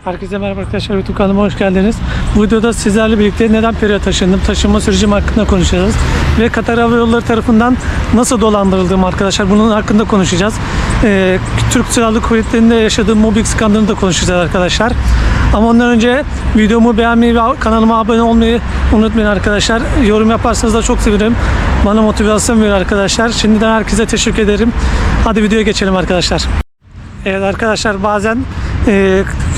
Herkese merhaba arkadaşlar, YouTube kanalıma hoş geldiniz. Bu videoda sizlerle birlikte neden Peru'ya taşındım, taşınma sürecim hakkında konuşacağız. Ve Katar Hava Yolları tarafından nasıl dolandırıldığım arkadaşlar, bunun hakkında konuşacağız. Türk Silahlı Kuvvetleri'nde yaşadığım mobbing skandalını da konuşacağız arkadaşlar. Ama ondan önce videomu beğenmeyi ve kanalıma abone olmayı unutmayın arkadaşlar. Yorum yaparsanız da çok sevinirim. Bana motivasyon verir arkadaşlar. Şimdiden herkese teşekkür ederim. Hadi videoya geçelim arkadaşlar. Evet arkadaşlar, bazen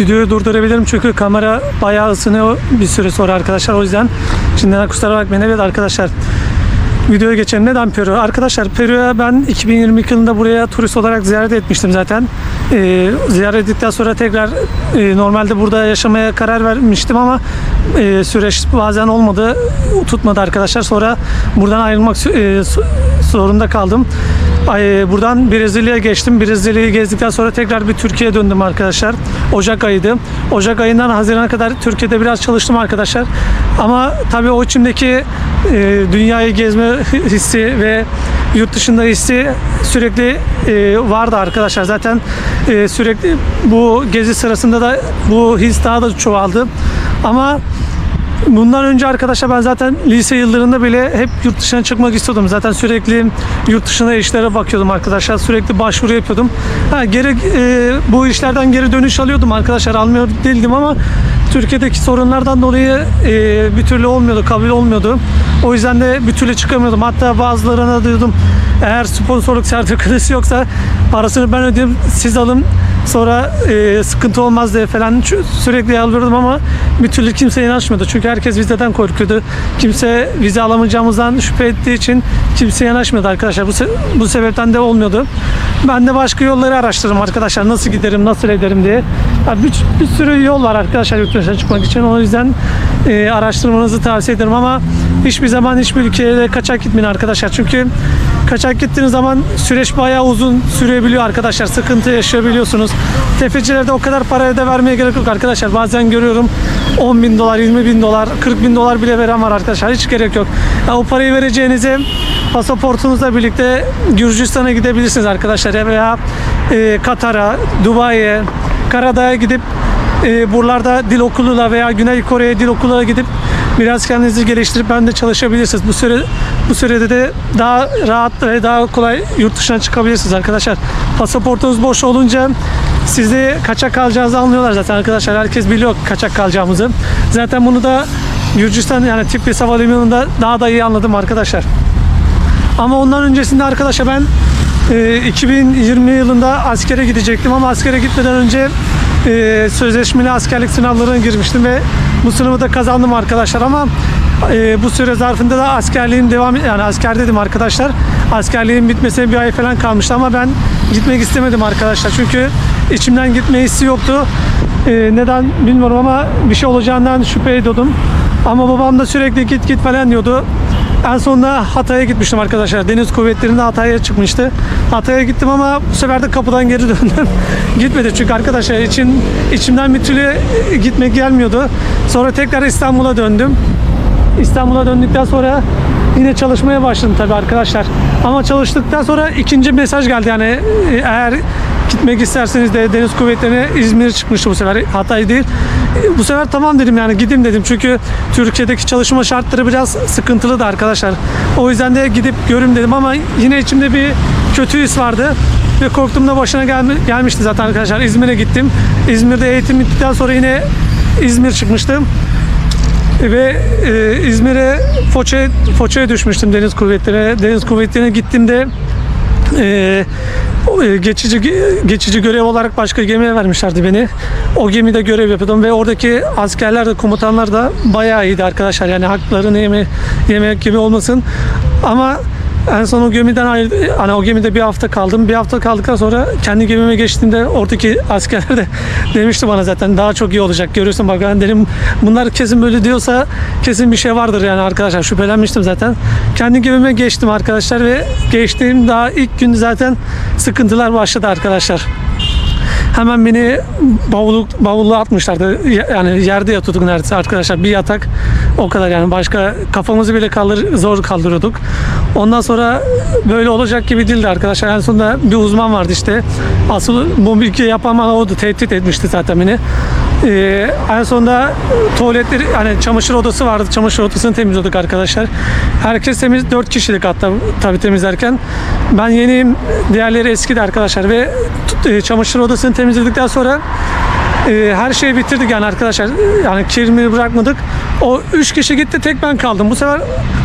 videoyu durdurabilirim çünkü kamera bayağı ısınıyor bir süre sonra arkadaşlar, o yüzden şimdiden kusura bakmayın. Evet arkadaşlar, videoya geçelim. Neden Peru? Arkadaşlar, Peru'ya ben 2022 yılında buraya turist olarak ziyaret etmiştim zaten. Ziyaret ettikten sonra tekrar normalde burada yaşamaya karar vermiştim ama süreç bazen olmadı, tutmadı arkadaşlar. Sonra buradan ayrılmak zorunda kaldım. Buradan Brezilya'ya geçtim. Brezilya'yı gezdikten sonra tekrar bir Türkiye'ye döndüm arkadaşlar. Ocak ayıydı. Ocak ayından Haziran'a kadar Türkiye'de biraz çalıştım arkadaşlar. Ama tabii o içimdeki dünyayı gezme hissi ve yurt dışında hissi sürekli vardı arkadaşlar. Zaten sürekli bu gezi sırasında da bu his daha da çoğaldı. Ama bundan önce arkadaşlar ben zaten lise yıllarında bile hep yurt dışına çıkmak istiyordum. Zaten sürekli yurt dışına işlere bakıyordum arkadaşlar. Sürekli başvuru yapıyordum. Bu işlerden geri dönüş alıyordum arkadaşlar. Almıyor değildim ama Türkiye'deki sorunlardan dolayı bir türlü olmuyordu, kabul olmuyordu. O yüzden de bir türlü çıkamıyordum. Hatta bazılarına diyordum, eğer sponsorluk sertifikası yoksa parasını ben ödeyeyim, siz alın, sonra sıkıntı olmaz diye falan sürekli yalvarıyordum ama bir türlü kimse yanaşmıyordu. Çünkü herkes vizeden korkuyordu. Kimse vize alamayacağımızdan şüphe ettiği için kimse yanaşmıyordu arkadaşlar. Bu sebepten de olmuyordu. Ben de başka yolları araştırdım arkadaşlar. Nasıl giderim, nasıl ederim diye. Bir sürü yol var arkadaşlar yurt dışına çıkmak için. O yüzden araştırmanızı tavsiye ederim ama hiçbir zaman hiçbir ülkeye kaçak gitmeyin arkadaşlar. Çünkü kaçak gittiğiniz zaman süreç bayağı uzun sürebiliyor arkadaşlar. Sıkıntı yaşayabiliyorsunuz. Tefecilerde o kadar paraya da vermeye gerek yok arkadaşlar. Bazen görüyorum 10 bin dolar, 20 bin dolar, 40 bin dolar bile veren var arkadaşlar. Hiç gerek yok. O parayı vereceğinize pasaportunuzla birlikte Gürcistan'a gidebilirsiniz arkadaşlar. Veya Katar'a, Dubai'ye, Karadağ'a gidip buralarda dil okuluna veya Güney Kore'ye dil okuluna gidip biraz kendinizi geliştirip ben de çalışabilirsiniz. Bu sürede de daha rahat ve daha kolay yurt dışına çıkabilirsiniz arkadaşlar. Pasaportunuz boş olunca sizi kaçak kalacağınızı anlıyorlar zaten arkadaşlar. Herkes biliyor kaçak kalacağımızı. Zaten bunu da Gürcistan, yani Tiflis Havalimanı'nda daha da iyi anladım arkadaşlar. Ama ondan öncesinde arkadaşlar ben 2020 yılında askere gidecektim ama askere gitmeden önce sözleşmeli askerlik sınavlarına girmiştim ve bu sınavı da kazandım arkadaşlar. Ama bu süre zarfında da askerliğim yani askerdeydim arkadaşlar. Askerliğim bitmesine bir ay falan kalmıştı ama ben gitmek istemedim arkadaşlar. Çünkü içimden gitme hissi yoktu. Neden bilmiyorum ama bir şey olacağından şüphe ediyordum. Ama babam da sürekli git falan diyordu. En sonunda Hatay'a gitmiştim arkadaşlar. Deniz Kuvvetleri'nde Hatay'a çıkmıştı. Hatay'a gittim ama bu sefer de kapıdan geri döndüm. Gitmedi çünkü arkadaşlar içimden bir türlü gitmek gelmiyordu. Sonra tekrar İstanbul'a döndüm. İstanbul'a döndükten sonra yine çalışmaya başladım tabii arkadaşlar. Ama çalıştıktan sonra ikinci mesaj geldi. Yani eğer gitmek isterseniz de Deniz Kuvvetleri'ne İzmir çıkmıştı bu sefer. Hatay değil. Bu sefer tamam dedim, yani gideyim dedim. Çünkü Türkiye'deki çalışma şartları biraz sıkıntılıydı arkadaşlar. O yüzden de gidip görüm dedim ama yine içimde bir kötü his vardı. Ve korktuğumda başına gelmişti zaten arkadaşlar. İzmir'e gittim. İzmir'de eğitim bittikten sonra yine İzmir çıkmıştım. Ve İzmir'e Foça'ya düşmüştüm Deniz Kuvvetleri'ne. Deniz Kuvvetleri'ne gittiğimde geçici görev olarak başka gemiye vermişlerdi beni. O gemide görev yapıyordum ve oradaki askerler de, komutanlar da bayağı iyiydi arkadaşlar. Yani haklarını yemek gibi olmasın. Ama en son o gemiden hani o gemide bir hafta kaldım. Bir hafta kaldıktan sonra kendi gemime geçtiğimde oradaki askerler de demişti bana, zaten daha çok iyi olacak. Görüyorsun bak, ben dedim bunlar kesin böyle diyorsa kesin bir şey vardır yani arkadaşlar. Şüphelenmiştim zaten. Kendi gemime geçtim arkadaşlar ve geçtiğim daha ilk gün zaten sıkıntılar başladı arkadaşlar. Hemen beni bavulluğa atmışlardı. Yani yerde yatıyorduk neredeyse arkadaşlar. Bir yatak O kadar yani, başka kafamızı bile zor kaldırıyorduk. Ondan sonra böyle olacak gibi değildi arkadaşlar. En sonunda bir uzman vardı işte. Asıl bu bilgi yapan bana oldu. Tehdit etmişti zaten beni. En sonunda tuvaletleri, hani çamaşır odası vardı. Çamaşır odasını temizliyorduk arkadaşlar. Herkes temiz, 4 kişilik hatta tabii temizlerken. Ben yeniyim, diğerleri eskidi arkadaşlar ve çamaşır odasını temizledikten sonra her şeyi bitirdik yani arkadaşlar. Yani kirmi bırakmadık. O 3 kişi gitti, tek ben kaldım. Bu sefer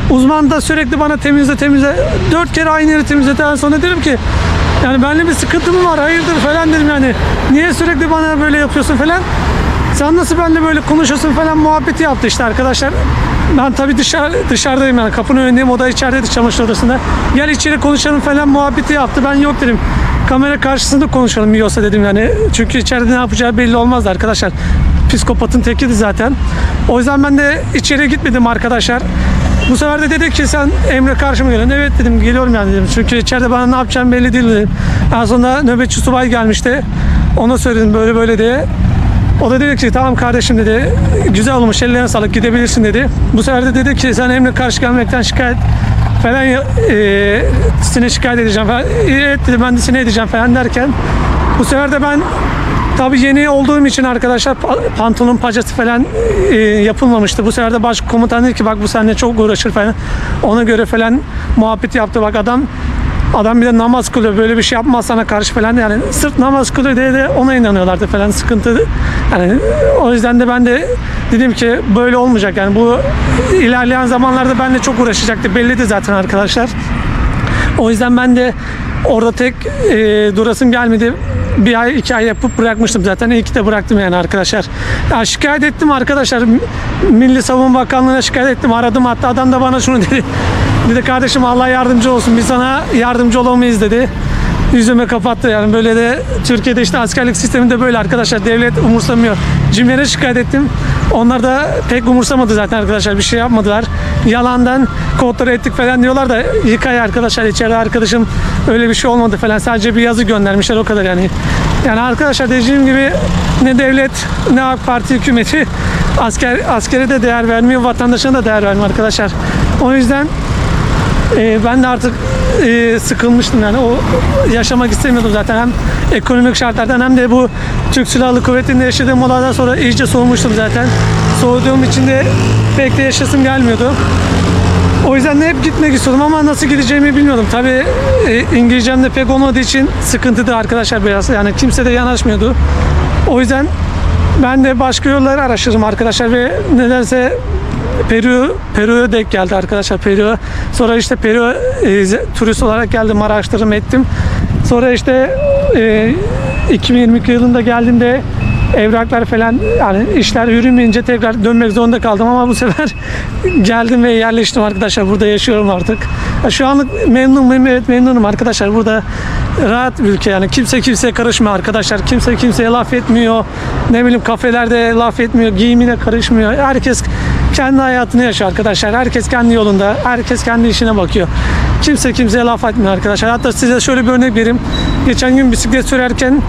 uzman da sürekli bana temizle. 4 kere aynı yeri temizledi. En sonunda dedim ki yani benimle bir sıkıntı mı var? Hayırdır falan dedim yani. Niye sürekli bana böyle yapıyorsun falan. Sen nasıl benimle böyle konuşuyorsun falan muhabbeti yaptı işte arkadaşlar. Ben tabii dışarıdayım yani, kapının önündeyim, o da içerideydi çamaşır odasında. Gel içeri konuşalım falan muhabbeti yaptı. Ben yok dedim. Kamera karşısında konuşalım yiyorsa dedim yani. Çünkü içeride ne yapacağı belli olmazdı arkadaşlar. Psikopatın tekiydi zaten. O yüzden ben de içeri gitmedim arkadaşlar. Bu sefer de dedi ki sen Emre karşıma geliyorsun. Evet dedim, geliyorum yani dedim. Çünkü içeride bana ne yapacağım belli değil dedim. En sonunda nöbetçi subay gelmişti. Ona söyledim böyle böyle diye. O da dedi ki tamam kardeşim dedi, güzel olmuş, ellerine sağlık, gidebilirsin dedi. Bu sefer de dedi ki sen Emre karşı gelmekten şikayet falan, sine şikayet edeceğim falan. Evet dedi, ben de sine edeceğim falan derken bu sefer de ben tabii yeni olduğum için arkadaşlar pantolon pacası falan yapılmamıştı. Bu sefer de başkomutan dedi ki bak bu seninle çok uğraşır falan. Ona göre falan muhabbet yaptı. Bak adam bir de namaz kılıyor, böyle bir şey yapmaz sana karşı falan, yani sırf namaz kılıyor diye de ona inanıyorlardı falan, sıkıntı yani. O yüzden de ben de dedim ki böyle olmayacak yani, bu ilerleyen zamanlarda benimle çok uğraşacaktı, belliydi zaten arkadaşlar. O yüzden ben de orada tek durasım gelmedi. Bir ay 2 ay yapıp bırakmıştım zaten. İyi ki de bıraktım yani arkadaşlar. Ya şikayet ettim arkadaşlar. Milli Savunma Bakanlığı'na şikayet ettim. Aradım, hatta adam da bana şunu dedi. Dedi kardeşim Allah yardımcı olsun, biz sana yardımcı olamayız dedi. Yüzüme kapattı yani. Böyle de Türkiye'de işte askerlik sisteminde böyle arkadaşlar, devlet umursamıyor. Cimlere şikayet ettim. Onlar da pek umursamadı zaten arkadaşlar, bir şey yapmadılar. Yalandan kodları ettik falan diyorlar da yıkay arkadaşlar, içeride arkadaşım öyle bir şey olmadı falan, sadece bir yazı göndermişler o kadar yani. Yani arkadaşlar dediğim gibi ne devlet ne AK Parti hükümeti askere de değer vermiyor, vatandaşına da değer vermiyor arkadaşlar. O yüzden ben de artık sıkılmıştım yani, o yaşamak istemiyordum zaten, hem ekonomik şartlardan hem de bu Türk Silahlı Kuvvetleri'nde yaşadığım olaydan sonra iyice soğumuştum zaten. Soğuduğum için de pek de yaşasım gelmiyordu. O yüzden de hep gitmek istiyordum ama nasıl gideceğimi bilmiyordum. Tabii İngilizcem de pek olmadığı için sıkıntıydı arkadaşlar biraz. Yani kimse de yanaşmıyordu. O yüzden ben de başka yolları araştırdım arkadaşlar ve nedense Peru'ya denk geldi arkadaşlar, Peru. Sonra işte Peru turist olarak geldim, araştırdım ettim. Sonra işte 2022 yılında geldiğimde evraklar falan yani işler yürümeyince tekrar dönmek zorunda kaldım ama bu sefer geldim ve yerleştim arkadaşlar. Burada yaşıyorum artık. Şu anlık memnunum, evet memnunum arkadaşlar. Burada rahat bir ülke yani, kimse kimseye karışmıyor arkadaşlar. Kimse kimseye laf etmiyor. Ne bileyim kafelerde laf etmiyor, giyimine karışmıyor. Herkes kendi hayatını yaşıyor arkadaşlar. Herkes kendi yolunda, herkes kendi işine bakıyor. Kimse kimseye laf etmiyor arkadaşlar. Hatta size şöyle bir örnek vereyim. Geçen gün bisiklet sürerken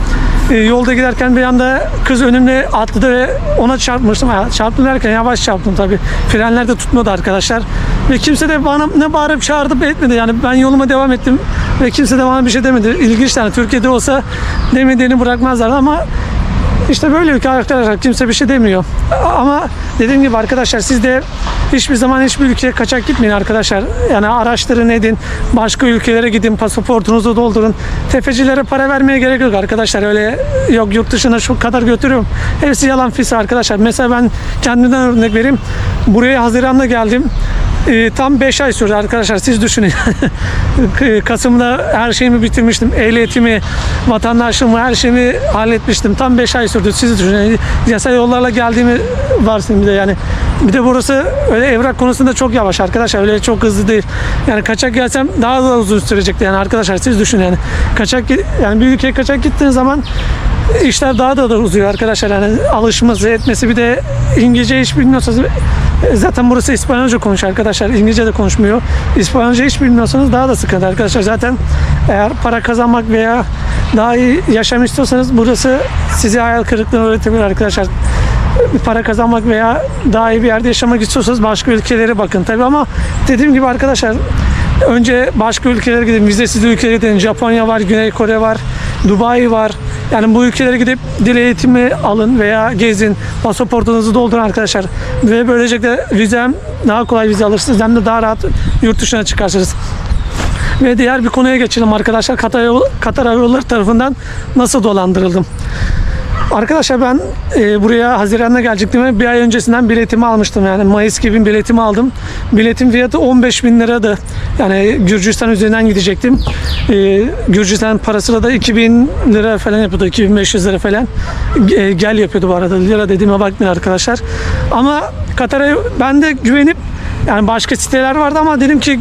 yolda giderken bir anda kız önümde atladı ve ona çarpmıştım. Çarptım derken yavaş çarptım tabii. Frenler de tutmadı arkadaşlar. Ve kimse de bana ne bağırıp çağırıp etmedi. Yani ben yoluma devam ettim ve kimse de bana bir şey demedi. İlginç yani, Türkiye'de olsa demediğini bırakmazlar ama İşte böyle ülke arkadaşlar, kimse bir şey demiyor. Ama dediğim gibi arkadaşlar, siz de hiçbir zaman hiçbir ülkeye kaçak gitmeyin arkadaşlar. Yani araştırın edin, başka ülkelere gidin, pasaportunuzu doldurun. Tefecilere para vermeye gerek yok arkadaşlar. Öyle yok yurt dışına şu kadar götürüyorum. Hepsi yalan fisi arkadaşlar. Mesela ben kendimden örnek vereyim. Buraya Haziran'da geldim. Tam 5 ay sürdü arkadaşlar, siz düşünün. Kasım'da her şeyimi bitirmiştim. Ehliyetimi, vatandaşlığımı, her şeyimi halletmiştim. Tam 5 ay sürdü, siz düşünün. Yasal yollarla geldiğimi varsın bir de yani. Bir de burası öyle evrak konusunda çok yavaş arkadaşlar. Öyle çok hızlı değil. Yani kaçak gelsem daha da uzun sürecekti yani arkadaşlar, siz düşünün yani. Yani bir ülkeye kaçak gittiğiniz zaman işler daha da uzuyor arkadaşlar. Yani alışması etmesi, bir de İngilizce hiç bilmiyorsanız, zaten burası İspanyolca konuşuyor arkadaşlar. İngilizce de konuşmuyor. İspanyolca hiç bilmiyorsanız daha da sıkıntı arkadaşlar. Zaten eğer para kazanmak veya daha iyi yaşam istiyorsanız burası size hayal kırıklığını öğretebilir arkadaşlar. para kazanmak veya daha iyi bir yerde yaşamak istiyorsanız başka ülkelere bakın tabii, ama dediğim gibi arkadaşlar, önce başka ülkelere gidin, vizesiz ülkelere gidin. Japonya var, Güney Kore var, Dubai var. Yani bu ülkelere gidip dil eğitimi alın veya gezin. Pasaportunuzu doldurun arkadaşlar. Ve böylelikle vizem daha kolay vize alırsınız. Hem de daha rahat yurt dışına çıkarsınız. Ve diğer bir konuya geçelim arkadaşlar. Katar Hava Yolları tarafından nasıl dolandırıldım? Arkadaşlar ben buraya Haziran'da gelecektim ve bir ay öncesinden biletimi almıştım. Yani Mayıs gibi biletimi aldım. Biletin fiyatı 15.000 liradı. Yani Gürcistan üzerinden gidecektim. Gürcistan parasıyla da 2.000 lira falan yapıyordu. 2.500 lira falan. Gel yapıyordu bu arada. Lira dediğime bakmayın arkadaşlar. Ama Katar'a ben de güvenip, yani başka siteler vardı ama dedim ki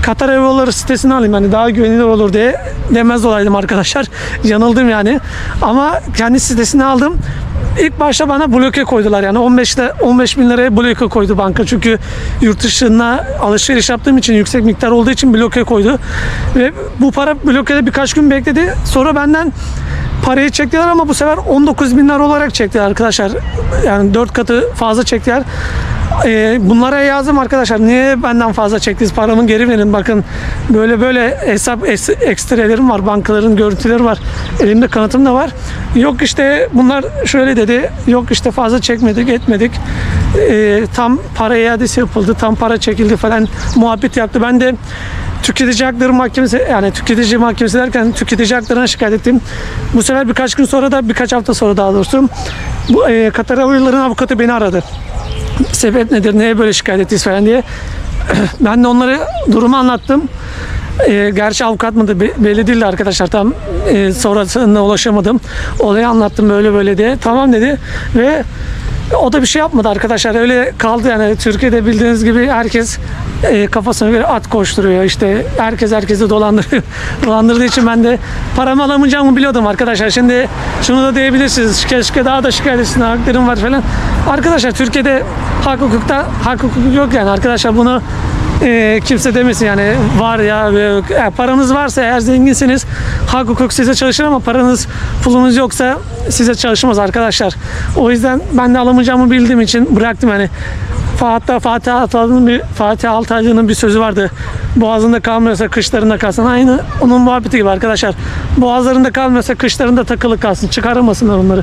Katar Hava Yolları sitesini alayım, yani daha güvenilir olur diye demez olaydım arkadaşlar. Yanıldım yani. Ama kendi sitesini aldım. İlk başta bana bloke koydular, yani 15.000 liraya bloke koydu banka, çünkü yurt dışına alışveriş yaptığım için yüksek miktar olduğu için bloke koydu ve bu para blokede birkaç gün bekledi. Sonra benden parayı çektiler ama bu sefer 19.000 lira olarak çektiler arkadaşlar, yani 4 katı fazla çektiler. Bunlara yazdım arkadaşlar, niye benden fazla çektiniz, paramı geri verin, bakın böyle hesap ekstrelerim var, bankaların görüntüleri var, elimde kanıtım da var. Yok işte bunlar şöyle dedi, yok işte fazla çekmedik etmedik, tam para iadesi yapıldı, tam para çekildi falan muhabbet yaptı. Ben de Tüketici Hakları Mahkemesi, yani tüketici mahkemesi derken tüketici haklarına şikayet ettim. Bu sefer birkaç hafta sonra daha doğrusu bu Katar Hava Yolları'nın avukatı beni aradı. Sebep nedir, neye böyle şikayet ettiniz falan diye. Ben de onlara durumu anlattım. Gerçi avukat mıydı belli değildi arkadaşlar, tam sonrasında ulaşamadım. Olayı anlattım böyle diye. Tamam dedi ve o da bir şey yapmadı arkadaşlar, öyle kaldı. Yani Türkiye'de bildiğiniz gibi herkes kafasına göre at koşturuyor, işte herkes herkesi dolandırıyor. Dolandırdığı için ben de paramı alamayacağımı biliyordum arkadaşlar. Şimdi şunu da diyebilirsiniz, keşke daha da şikayet etsin, haklarım var falan. Arkadaşlar Türkiye'de hak hukuk yok yani arkadaşlar, bunu kimse demesin yani, var ya, paranız varsa eğer zenginsiniz hak hukuk size çalışır, ama paranız pulunuz yoksa size çalışmaz arkadaşlar. O yüzden ben de alamayacağımı bildiğim için bıraktım yani. Hatta Fatih Altaylı'nın bir sözü vardı. Boğazında kalmıyorsa kışlarında kalsın. Aynı onun muhabbeti gibi arkadaşlar. Boğazlarında kalmıyorsa kışlarında takılı kalsın. Çıkaramasınlar onları.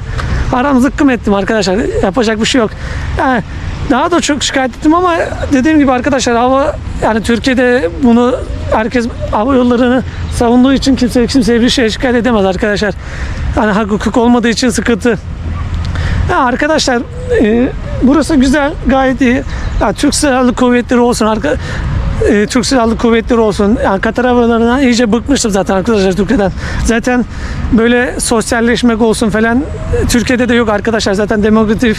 Param zıkkım ettim arkadaşlar. Yapacak bir şey yok. Yani daha da çok şikayet ettim ama dediğim gibi arkadaşlar, yani Türkiye'de bunu herkes hava yollarını savunduğu için kimseye bir şey şikayet edemez arkadaşlar. Yani hak hukuk olmadığı için sıkıntı. Ya arkadaşlar burası güzel, gayet iyi. Ya, Türk Silahlı Kuvvetleri olsun, Türk Silahlı Kuvvetleri olsun. Yani Katar Hava Yolları'ndan iyice bıkmıştım zaten arkadaşlar Türkiye'den. Zaten böyle sosyalleşmek olsun falan Türkiye'de de yok arkadaşlar. Zaten demokratik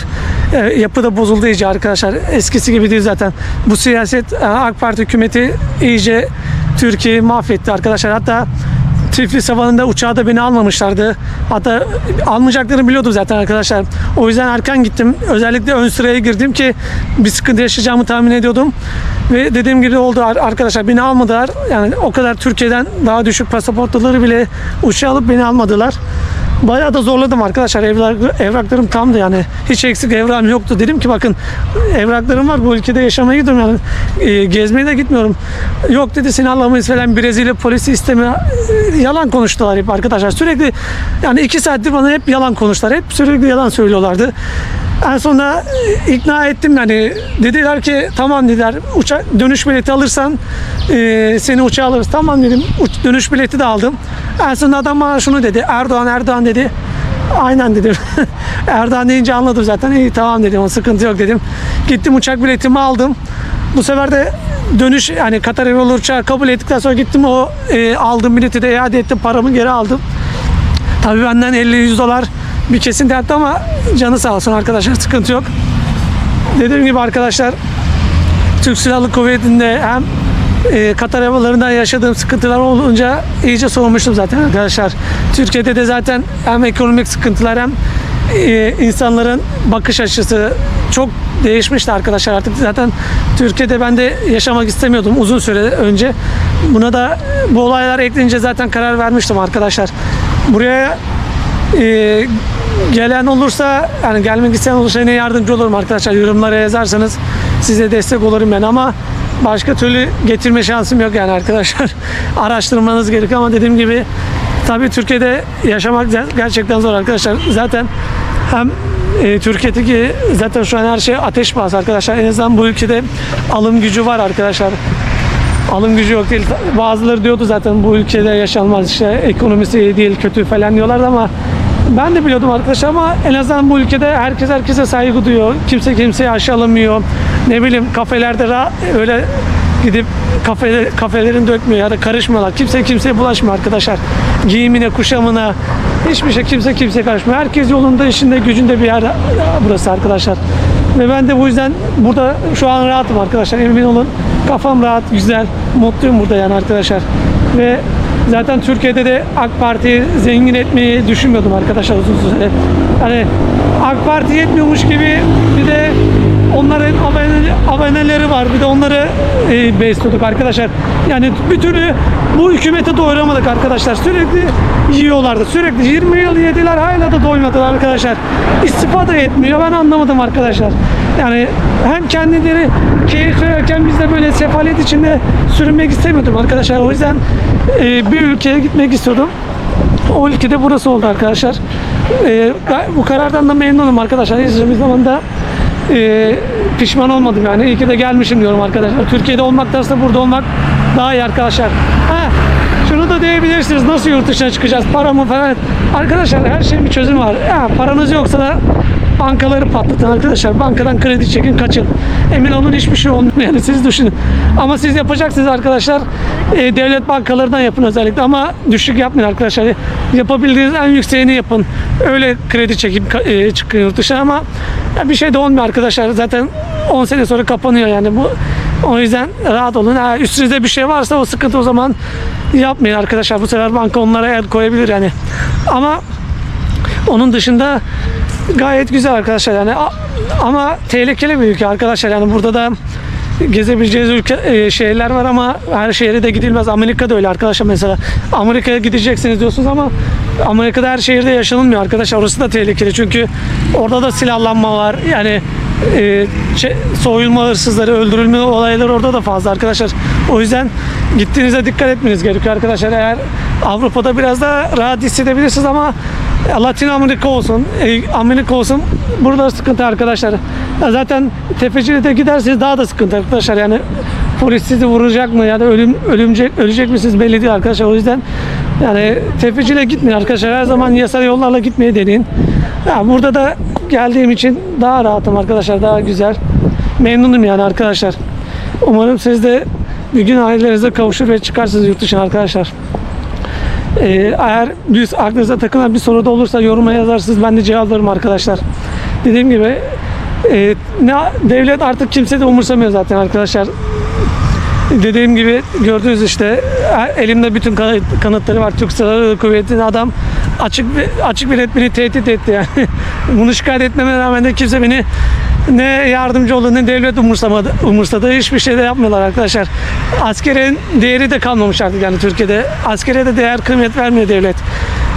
yapı da bozuldu iyice arkadaşlar. Eskisi gibi değil zaten. Bu siyaset, AK Parti hükümeti iyice Türkiye'yi mahvetti arkadaşlar. Hatta Tiflis Havalimanı'nda uçağa da beni almamışlardı. Hatta almayacaklarını biliyordum zaten arkadaşlar. O yüzden erken gittim. Özellikle ön sıraya girdim ki bir sıkıntı yaşayacağımı tahmin ediyordum. Ve dediğim gibi oldu arkadaşlar. Beni almadılar. Yani o kadar Türkiye'den daha düşük pasaportları bile uçağa alıp beni almadılar. Bayağı da zorladım arkadaşlar. Evraklarım tamdı yani. Hiç eksik evrağım yoktu. Dedim ki bakın, evraklarım var. Bu ülkede yaşamaya gidiyorum yani. Gezmeye de gitmiyorum. Yok dedi, seni alamayız falan. Brezilya polisi istemiyor. Yalan konuştular hep arkadaşlar. Sürekli yani 2 saattir bana hep yalan konuştular. Hep sürekli yalan söylüyorlardı. En sonunda ikna ettim yani. Dediler ki tamam dediler, dönüş bileti alırsan seni uçağa alırız. Tamam dedim, dönüş bileti de aldım. En sonunda adam bana şunu dedi, Erdoğan dedi. Aynen dedim. Erdoğan deyince anladım zaten. İyi tamam dedim, o sıkıntı yok dedim. Gittim uçak biletimi aldım. Bu sefer de dönüş, yani Katar Hava Yolları uçağı kabul ettikten sonra gittim, o aldığım bileti de iade ettim, paramı geri aldım. Tabii benden 50-100 dolar bir kesinti attı ama canı sağ olsun arkadaşlar, sıkıntı yok. Dediğim gibi arkadaşlar, Türk Silahlı Kuvveti'nde hem Katar Havaları'ndan yaşadığım sıkıntılar olunca iyice soğumuştum zaten arkadaşlar. Türkiye'de de zaten hem ekonomik sıkıntılar hem insanların bakış açısı çok değişmişti arkadaşlar. Artık zaten Türkiye'de ben de yaşamak istemiyordum uzun süre önce. Buna da bu olaylar eklenince zaten karar vermiştim arkadaşlar. Buraya Gelen olursa, yani gelmek isteyen olursa yine yardımcı olurum arkadaşlar. Yorumlara yazarsanız size destek olurum ben, ama başka türlü getirme şansım yok yani arkadaşlar. Araştırmanız gerekiyor, ama dediğim gibi tabii Türkiye'de yaşamak gerçekten zor arkadaşlar. Zaten hem Türkiye'deki zaten şu an her şey ateş pahası arkadaşlar. En azından bu ülkede alım gücü var arkadaşlar. Alım gücü yok değil. Bazıları diyordu zaten bu ülkede yaşanmaz, işte ekonomisi iyi değil, kötü falan diyorlardı, ama ben de biliyordum arkadaşlar. Ama en azından bu ülkede herkes herkese saygı duyuyor. Kimse kimseyi aşağılamıyor. Ne bileyim, kafelerde öyle gidip kafelerin dökmüyor ya da karışmıyorlar. Kimse kimseye bulaşmıyor arkadaşlar. Giyimine, kuşamına, hiçbir şey kimse kimseye karışmıyor. Herkes yolunda, işinde, gücünde bir yer burası arkadaşlar. Ve ben de bu yüzden burada şu an rahatım arkadaşlar. Emin olun, kafam rahat, güzel, mutluyum burada yani arkadaşlar. Ve zaten Türkiye'de de AK Parti'yi zengin etmeyi düşünmüyordum arkadaşlar uzun süre. Hani AK Parti yetmiyormuş gibi bir de onların aboneleri var. Bir de onları besliyorduk arkadaşlar. Yani bir türlü bu hükümete doyuramadık arkadaşlar. Sürekli yiyorlardı. Sürekli 20 yıl yediler, hala da doymadılar arkadaşlar. İstifa da yetmiyor. Ben anlamadım arkadaşlar. Yani hem kendileri keyif sürerken biz de böyle sefalet içinde sürünmek istemiyordum arkadaşlar. O yüzden bir ülkeye gitmek istiyordum. O ülkede burası oldu arkadaşlar. Bu karardan da memnunum arkadaşlar. Hiçbir zaman da pişman olmadım yani. İyi ki de gelmişim diyorum arkadaşlar. Türkiye'de olmaktansa burada olmak daha iyi arkadaşlar. Şunu da diyebilirsiniz, nasıl yurt dışına çıkacağız, para mı falan. Arkadaşlar her şeyin bir çözümü var. Paranız yoksa da bankaları patlatın arkadaşlar. Bankadan kredi çekin, kaçın. Emin olun, hiçbir şey olmuyor yani, siz düşünün. Ama siz yapacaksınız arkadaşlar. Devlet bankalarından yapın özellikle, ama düşük yapmayın arkadaşlar. Yapabildiğiniz en yükseğini yapın. Öyle kredi çekip çıkın yurt dışına, ama bir şey de olmuyor arkadaşlar. Zaten 10 sene sonra kapanıyor yani bu. O yüzden rahat olun. Üstünüzde bir şey varsa o sıkıntı, o zaman yapmayın arkadaşlar. Bu sefer banka onlara el koyabilir yani. Ama onun dışında gayet güzel arkadaşlar yani, ama tehlikeli bir ülke arkadaşlar. Yani burada da gezebileceğiniz şehirler var, ama her şehre de gidilmez. Amerika'da öyle arkadaşlar. Mesela Amerika'ya gideceksiniz diyorsunuz, ama Amerika'da her şehirde yaşanılmıyor arkadaşlar. Orası da tehlikeli, çünkü orada da silahlanma var. Yani soyulma, hırsızları, öldürülme olayları orada da fazla arkadaşlar. O yüzden gittiğinizde dikkat etmeniz gerekiyor arkadaşlar. Eğer Avrupa'da biraz daha rahat hissedebilirsiniz, ama Latin Amerika olsun, Amerika olsun, burada sıkıntı arkadaşlar. Zaten tefeciliğe de giderseniz daha da sıkıntı arkadaşlar. Yani polis sizi vuracak mı ya da ölecek misiniz belli değil arkadaşlar. O yüzden yani tefeciliğe gitmeyin arkadaşlar. Her zaman yasal yollarla gitmeyi deneyin. Burada da geldiğim için daha rahatım arkadaşlar, daha güzel. Memnunum yani arkadaşlar. Umarım siz de bir gün ailelerinize kavuşur ve çıkarsınız yurt dışına arkadaşlar. Eğer aklınıza takılan bir soru da olursa yoruma yazarsınız, ben de cevaplarım arkadaşlar. Dediğim gibi devlet artık kimse de umursamıyor zaten arkadaşlar. Dediğim gibi gördünüz işte, elimde bütün kanıtları var. Türk Silahlı Kuvveti'nin adam açık bir net beni tehdit etti yani. Bunu şikayet etmeme rağmen de kimse beni ne yardımcı oldu, ne devlet umursadı. Hiçbir şey de yapmıyorlar arkadaşlar. Askerin değeri de kalmamış artık yani Türkiye'de. Askere de değer, kıymet vermiyor devlet.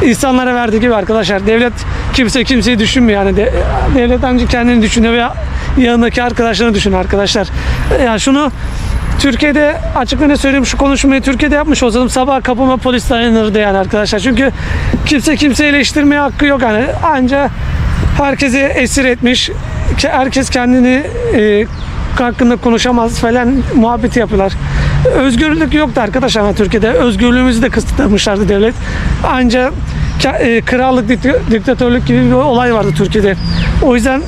İnsanlara verdiği gibi arkadaşlar. Devlet kimseyi düşünmüyor yani. Devlet ancak kendini düşünüyor veya yanındaki arkadaşlarını düşünüyor arkadaşlar. Yani şunu Türkiye'de açık ve ne söyleyeyim, şu konuşmayı Türkiye'de yapmış olsam sabah kapıma polis dayanırdı yani arkadaşlar. Çünkü kimseyi eleştirmeye hakkı yok yani. Anca herkesi esir etmiş. Herkes kendini hakkında konuşamaz falan muhabbeti yapıyorlar. Özgürlük yoktu arkadaşlar Türkiye'de. Özgürlüğümüzü de kısıtlamışlardı devlet. Ancak krallık, diktatörlük gibi bir olay vardı Türkiye'de. O yüzden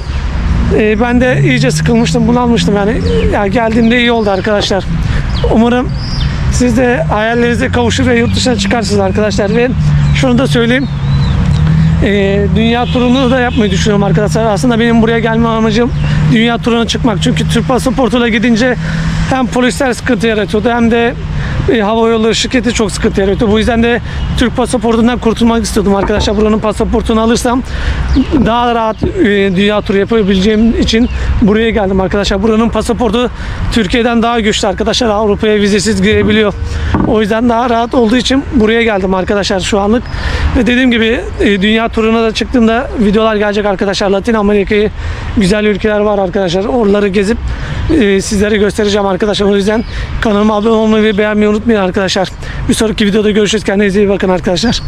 ben de iyice sıkılmıştım, bunalmıştım yani geldiğimde iyi oldu arkadaşlar. Umarım siz de hayallerinize kavuşur ve yurt dışına çıkarsınız arkadaşlar. Ve şunu da söyleyeyim, dünya turunu da yapmayı düşünüyorum arkadaşlar. Aslında benim buraya gelme amacım dünya turuna çıkmak. Çünkü Türk pasaportuyla gidince hem polisler sıkıntı yaratıyordu, hem de hava yolları şirketi çok sıkıntı yaratıyor. Bu yüzden de Türk pasaportundan kurtulmak istiyordum arkadaşlar. Buranın pasaportunu alırsam daha rahat dünya turu yapabileceğim için buraya geldim arkadaşlar. Buranın pasaportu Türkiye'den daha güçlü arkadaşlar. Avrupa'ya vizesiz girebiliyor. O yüzden daha rahat olduğu için buraya geldim arkadaşlar şu anlık. Ve dediğim gibi dünya turuna da çıktığımda videolar gelecek arkadaşlar. Latin Amerika'yı güzel ülkeler var arkadaşlar. Oraları gezip sizlere göstereceğim arkadaşlar. O yüzden kanalıma abone olmayı ve beğenmeyi unutmayın arkadaşlar. Bir sonraki videoda görüşürüz. Kendinize iyi bakın arkadaşlar.